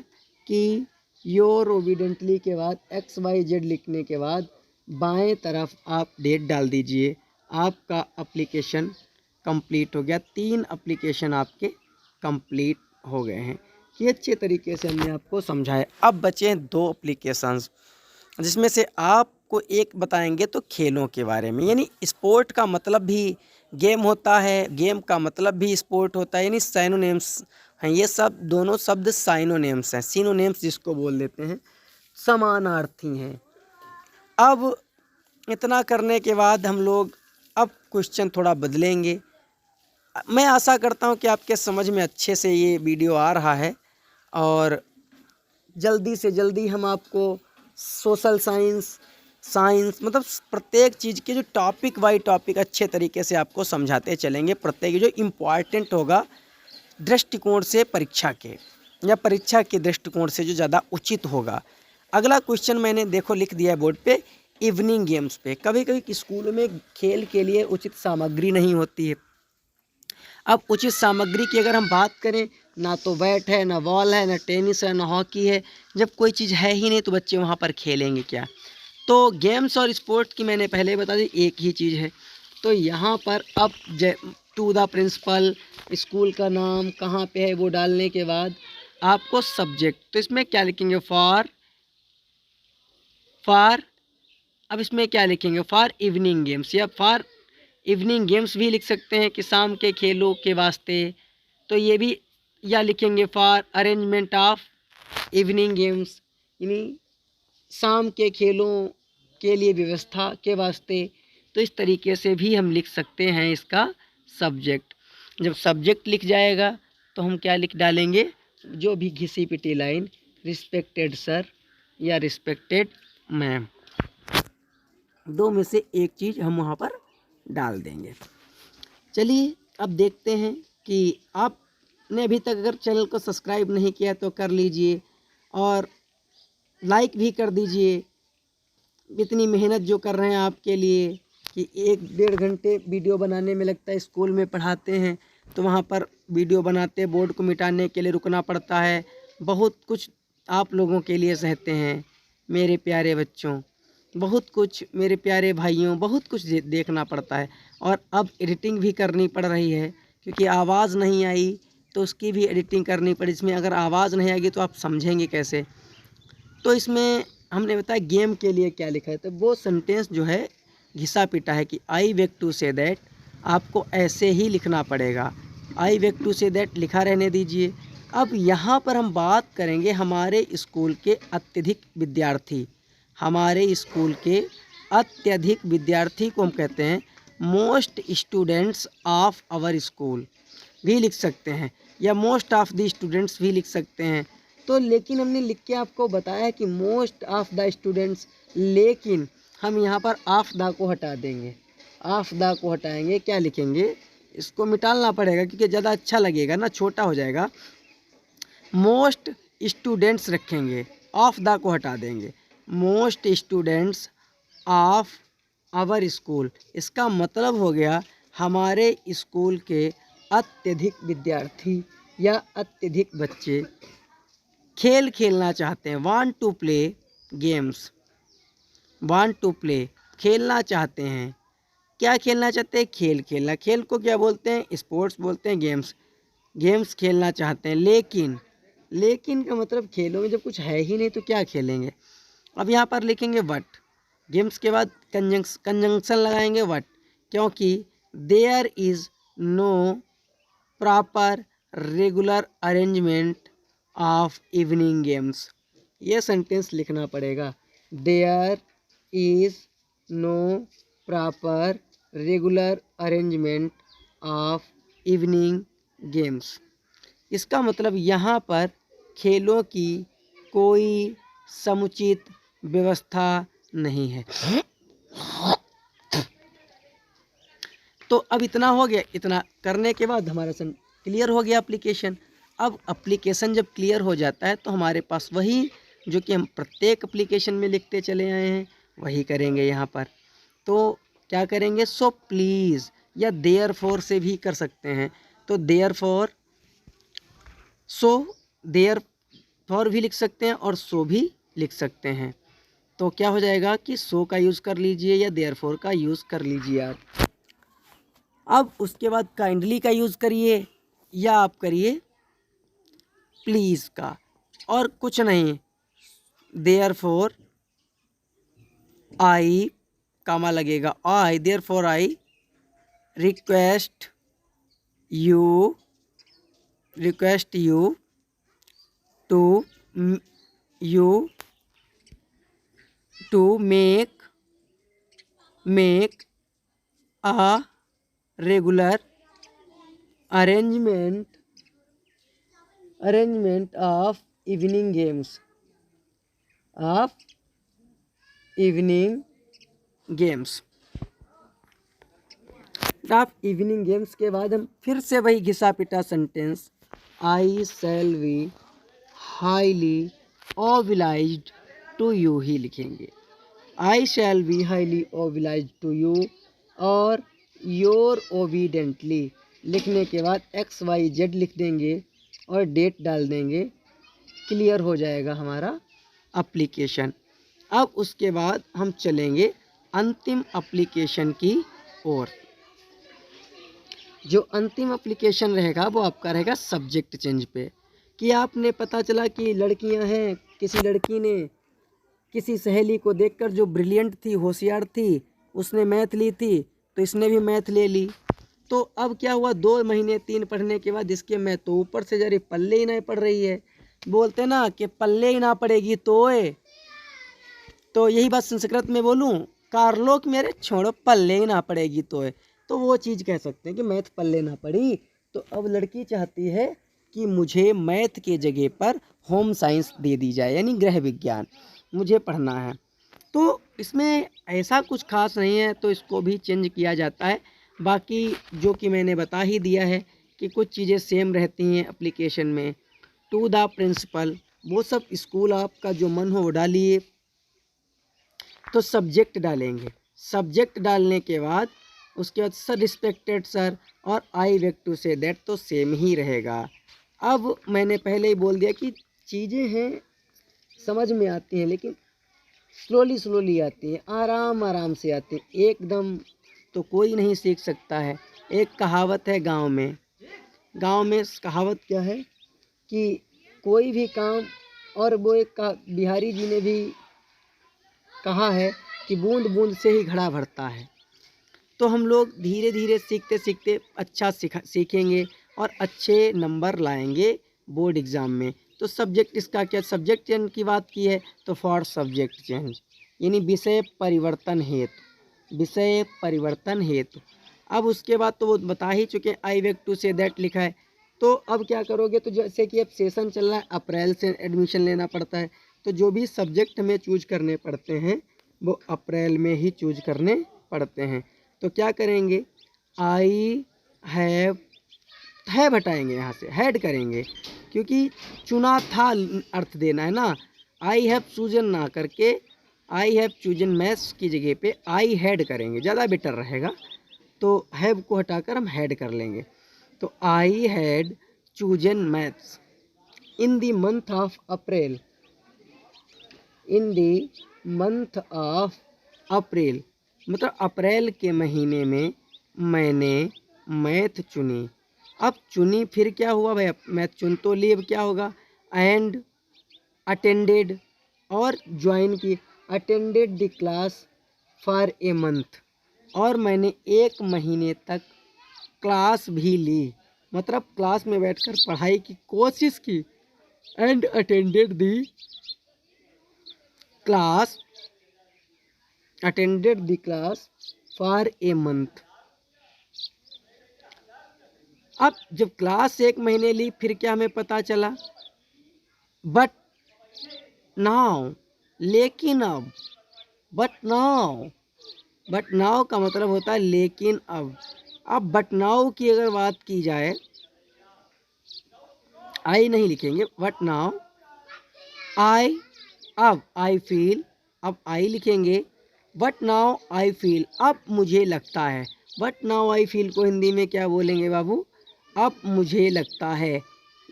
कि योर ओबिडेंटली के बाद एक्स वाई जेड लिखने के बाद बाएं तरफ आप डेट डाल दीजिए। आपका एप्लीकेशन कंप्लीट हो गया। 3 एप्लीकेशन आपके कंप्लीट हो गए हैं। ये अच्छे तरीके से हमने आपको समझाया। अब बचे 2 एप्लीकेशंस, जिसमें से आपको एक बताएंगे तो खेलों के बारे में, यानी स्पोर्ट का मतलब भी गेम होता है, गेम का मतलब भी स्पोर्ट होता है, यानी साइनोनिम्स हैं। ये सब दोनों शब्द साइनोनिम्स हैं, सिनोनिम्स जिसको बोल देते हैं, समानार्थी हैं। अब इतना करने के बाद हम लोग अब क्वेश्चन थोड़ा बदलेंगे। मैं आशा करता हूँ कि आपके समझ में अच्छे से ये वीडियो आ रहा है और जल्दी से जल्दी हम आपको सोशल साइंस मतलब प्रत्येक चीज़ के जो टॉपिक बाई टॉपिक अच्छे तरीके से आपको समझाते चलेंगे। प्रत्येक जो इम्पॉर्टेंट होगा दृष्टिकोण से परीक्षा के, या परीक्षा के दृष्टिकोण से जो ज़्यादा उचित होगा। अगला क्वेश्चन मैंने देखो लिख दिया है बोर्ड पे, इवनिंग गेम्स पे। कभी कभी स्कूल में खेल के लिए उचित सामग्री नहीं होती है। अब उचित सामग्री की अगर हम बात करें, ना तो बैट है, ना बॉल है, ना टेनिस है, ना हॉकी है। जब कोई चीज़ है ही नहीं तो बच्चे वहाँ पर खेलेंगे क्या। तो गेम्स और स्पोर्ट्स की मैंने पहले ही बता दी एक ही चीज़ है। तो यहाँ पर अब टू द प्रिंसिपल, स्कूल का नाम कहाँ पे है वो डालने के बाद आपको सब्जेक्ट, तो इसमें क्या लिखेंगे, फॉर अब इसमें क्या लिखेंगे, फॉर इवनिंग गेम्स, या फॉर इवनिंग गेम्स भी लिख सकते हैं कि शाम के खेलों के वास्ते। तो ये भी, या लिखेंगे for arrangement of evening games, यानी शाम के खेलों के लिए व्यवस्था के वास्ते। तो इस तरीके से भी हम लिख सकते हैं इसका सब्जेक्ट। जब सब्जेक्ट लिख जाएगा तो हम क्या लिख डालेंगे, जो भी घिसी पिटी लाइन, रिस्पेक्टेड सर या रिस्पेक्टेड मैम, 2 में से एक चीज़ हम वहाँ पर डाल देंगे। चलिए अब देखते हैं कि आपने अभी तक अगर चैनल को सब्सक्राइब नहीं किया तो कर लीजिए और लाइक भी कर दीजिए। इतनी मेहनत जो कर रहे हैं आपके लिए कि 1-1.5 घंटे वीडियो बनाने में लगता है। स्कूल में पढ़ाते हैं तो वहाँ पर वीडियो बनाते बोर्ड को मिटाने के लिए रुकना पड़ता है। बहुत कुछ आप लोगों के लिए सहते हैं मेरे प्यारे बच्चों, बहुत कुछ मेरे प्यारे भाइयों, बहुत कुछ देखना पड़ता है। और अब एडिटिंग भी करनी पड़ रही है क्योंकि आवाज़ नहीं आई तो उसकी भी एडिटिंग करनी पड़ी। इसमें अगर आवाज़ नहीं आएगी तो आप समझेंगे कैसे। तो इसमें हमने बताया गेम के लिए क्या लिखा है, तो वो सेंटेंस जो है घिसा पिटा है कि आई वेक टू से दैट, आपको ऐसे ही लिखना पड़ेगा। आई वेक टू से दैट लिखा रहने दीजिए। अब यहाँ पर हम बात करेंगे हमारे स्कूल के अत्यधिक विद्यार्थी। हमारे स्कूल के अत्यधिक विद्यार्थी को हम कहते हैं most students of our school भी लिख सकते हैं, या मोस्ट ऑफ द स्टूडेंट्स भी लिख सकते हैं। तो लेकिन हमने लिख के आपको बताया कि मोस्ट ऑफ द स्टूडेंट्स, लेकिन हम यहाँ पर ऑफ द को हटा देंगे। ऑफ द को हटाएंगे, क्या लिखेंगे, इसको मिटाना पड़ेगा क्योंकि ज़्यादा अच्छा लगेगा ना, छोटा हो जाएगा। मोस्ट स्टूडेंट्स रखेंगे, ऑफ द को हटा देंगे। Most students of our school, इसका मतलब हो गया हमारे स्कूल के अत्यधिक विद्यार्थी या अत्यधिक बच्चे खेल खेलना चाहते हैं। Want to play games, want to play, खेलना चाहते हैं। क्या खेलना चाहते हैं, खेल खेलना। खेल को क्या बोलते हैं, स्पोर्ट्स बोलते हैं, गेम्स, गेम्स खेलना चाहते हैं। लेकिन, लेकिन का मतलब खेलों में जब कुछ है ही नहीं तो क्या खेलेंगे। अब यहाँ पर लिखेंगे वट, गेम्स के बाद कंजंक्शन लगाएंगे वट, क्योंकि there is no proper regular arrangement of evening games. ये सेंटेंस लिखना पड़ेगा। There is no proper regular arrangement of evening games. इसका मतलब यहाँ पर खेलों की कोई समुचित व्यवस्था नहीं है। तो अब इतना हो गया। इतना करने के बाद हमारा क्लियर हो गया एप्लीकेशन। अब एप्लीकेशन जब क्लियर हो जाता है तो हमारे पास वही जो कि हम प्रत्येक एप्लीकेशन में लिखते चले आए हैं वही करेंगे यहाँ पर। तो क्या करेंगे, सो प्लीज़ या देयर फॉर से भी कर सकते हैं। तो therefore, so therefore भी लिख सकते हैं और सो भी लिख सकते हैं। तो क्या हो जाएगा कि सो का यूज़ कर लीजिए या देयर फॉर का यूज़ कर लीजिए आप। अब उसके बाद काइंडली का यूज़ करिए या आप करिए प्लीज़ का, और कुछ नहीं। देयर फॉर आई, कामा लगेगा, I, there for I request you to make a regular arrangement of evening games, आप इवनिंग गेम्स के बाद हम फिर से वही घिसा पिटा sentence I shall be highly obliged to you ही लिखेंगे। I shall be highly obliged to you, और योर ओबीडेंटली लिखने के बाद XYZ लिख देंगे और डेट डाल देंगे। क्लियर हो जाएगा हमारा एप्लीकेशन। अब उसके बाद हम चलेंगे अंतिम एप्लीकेशन की ओर। जो अंतिम एप्लीकेशन रहेगा वो आपका रहेगा सब्जेक्ट चेंज पे। कि आपने पता चला कि लड़कियां हैं, किसी लड़की ने किसी सहेली को देखकर जो ब्रिलियंट थी, होशियार थी, उसने मैथ ली थी तो इसने भी मैथ ले ली। तो अब क्या हुआ, 2 महीने 3 पढ़ने के बाद इसके मैथ तो ऊपर से जरी पल्ले ही नहीं पड़ रही है। बोलते ना कि पल्ले ही ना पड़ेगी तो यही बात संस्कृत में बोलूं, कारलोक मेरे छोड़ो पल्ले ही ना पड़ेगी तो वो चीज़ कह सकते हैं कि मैथ पल्ले ना पड़ी। तो अब लड़की चाहती है कि मुझे मैथ के जगह पर होम साइंस दे दी जाए, यानी गृह विज्ञान मुझे पढ़ना है। तो इसमें ऐसा कुछ खास नहीं है, तो इसको भी चेंज किया जाता है। बाकी जो कि मैंने बता ही दिया है कि कुछ चीज़ें सेम रहती हैं एप्लीकेशन में। टू द प्रिंसिपल, वो सब स्कूल आपका जो मन हो वो डालिए। तो सब्जेक्ट डालेंगे, सब्जेक्ट डालने के बाद उसके बाद सर रिस्पेक्टेड सर और आई वेक टू से दैट तो सेम ही रहेगा। अब मैंने पहले ही बोल दिया कि चीज़ें हैं समझ में आती हैं लेकिन स्लोली स्लोली आती हैं, आराम आराम से आती हैं, एकदम तो कोई नहीं सीख सकता है। एक कहावत है गांव में कहावत क्या है कि कोई भी काम, और वो एक का बिहारी जी ने भी कहा है कि बूंद बूंद से ही घड़ा भरता है। तो हम लोग धीरे धीरे सीखते सीखते अच्छा सीखेंगे और अच्छे नंबर लाएंगे बोर्ड एग्ज़ाम में। तो सब्जेक्ट इसका क्या, सब्जेक्ट चेंज की बात की है तो फॉर सब्जेक्ट चेंज यानी विषय परिवर्तन हेतु। अब उसके बाद तो वो बता ही चुके हैं, आई वेक टू से दैट लिखा है। तो अब क्या करोगे, तो जैसे कि अब सेशन चल रहा है, अप्रैल से एडमिशन लेना पड़ता है, तो जो भी सब्जेक्ट हमें चूज करने पड़ते हैं वो अप्रैल में ही चूज करने पड़ते हैं। तो क्या करेंगे, आई हैव हटाएंगे, यहाँ से हैड करेंगे क्योंकि चुना था अर्थ देना है ना। आई हैव चूजन ना करके आई हैव चूजन मैथ्स की जगह पे आई हैड करेंगे, ज़्यादा बेटर रहेगा। तो हैव को हटाकर हम हैड कर लेंगे। तो I had chosen maths in the month of April, in the month of April मतलब अप्रैल के महीने में मैंने मैथ चुनी। अब चुनी फिर क्या हुआ भाई, मैथ चुन तो लिए, अब क्या होगा, एंड अटेंडेड और ज्वाइन की, attended the class for a month, और मैंने एक महीने तक क्लास भी ली, मतलब क्लास में बैठकर पढ़ाई की कोशिश की। And attended the class for a month. अब जब क्लास एक महीने ली फिर क्या हमें पता चला, बट नाउ, लेकिन अब, बट नाउ का मतलब होता है लेकिन अब बट नाउ की अगर बात की जाए, आई नहीं लिखेंगे, बट नाउ आई, अब आई फील, अब आई लिखेंगे, बट नाउ आई फील, अब मुझे लगता है। बट नाउ आई फील को हिंदी में क्या बोलेंगे बाबू, अब मुझे लगता है,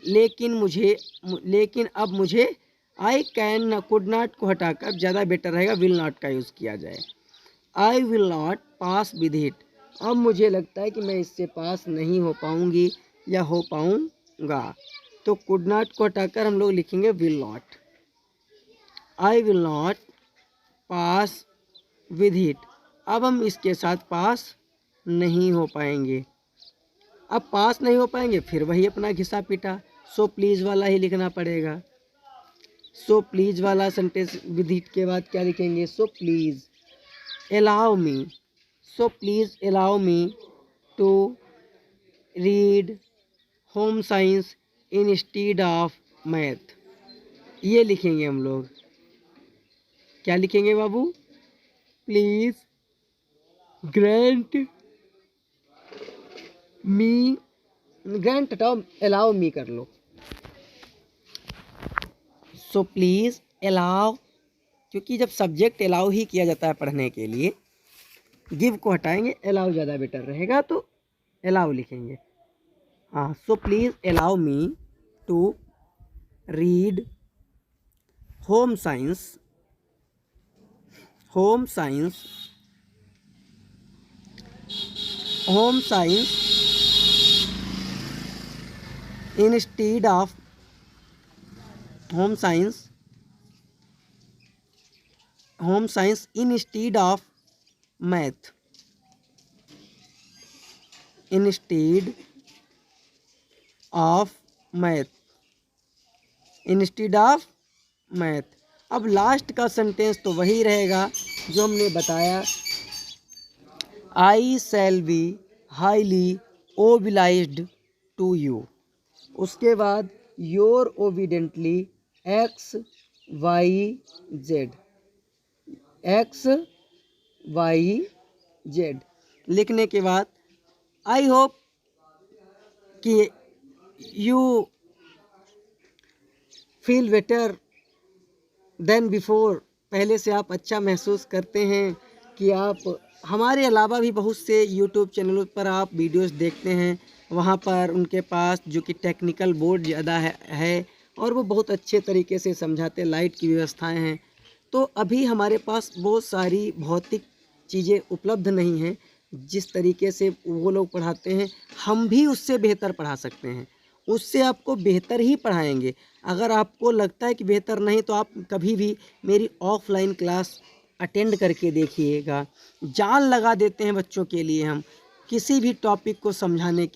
लेकिन अब मुझे, आई कैन कुड नॉट को हटाकर ज़्यादा बेटर रहेगा विल नॉट का यूज़ किया जाए। I will not pass with it, अब मुझे लगता है कि मैं इससे पास नहीं हो पाऊंगी या हो पाऊंगा। तो कुड नॉट को हटाकर हम लोग लिखेंगे will not. I will not pass with it, अब हम इसके साथ पास नहीं हो पाएंगे। अब पास नहीं हो पाएंगे फिर वही अपना घिसा पीटा, सो प्लीज़ वाला ही लिखना पड़ेगा। सो प्लीज़ वाला सेंटेंस विद इट के बाद क्या लिखेंगे, so please allow me, so please allow me to read home science instead of math, ये लिखेंगे हम लोग। क्या लिखेंगे बाबू, प्लीज ग्रांट मी, ग्रांट हटाओ, अलाउ मी कर लो। सो प्लीज अलाउ, क्योंकि जब सब्जेक्ट अलाउ ही किया जाता है पढ़ने के लिए, गिव को हटाएंगे, अलाउ ज़्यादा बेटर रहेगा, तो अलाउ लिखेंगे। हाँ, so please allow me to read home science instead of instead of math, instead of math. अब लास्ट का सेंटेंस तो वही रहेगा जो हमने बताया, I shall be highly obliged to you. उसके बाद your obediently X Y Z लिखने के बाद आई होप कि you feel better than before, पहले से आप अच्छा महसूस करते हैं कि आप हमारे अलावा भी बहुत से यूट्यूब चैनलों पर आप वीडियोस देखते हैं, वहाँ पर उनके पास जो कि टेक्निकल बोर्ड ज़्यादा है और वो बहुत अच्छे तरीके से समझाते, लाइट की व्यवस्थाएं हैं। तो अभी हमारे पास बहुत सारी भौतिक चीज़ें उपलब्ध नहीं हैं, जिस तरीके से वो लोग पढ़ाते हैं हम भी उससे बेहतर पढ़ा सकते हैं, उससे आपको बेहतर ही पढ़ाएंगे। अगर आपको लगता है कि बेहतर नहीं, तो आप कभी भी मेरी ऑफलाइन क्लास अटेंड करके देखिएगा। जान लगा देते हैं बच्चों के लिए हम, किसी भी टॉपिक को समझाने के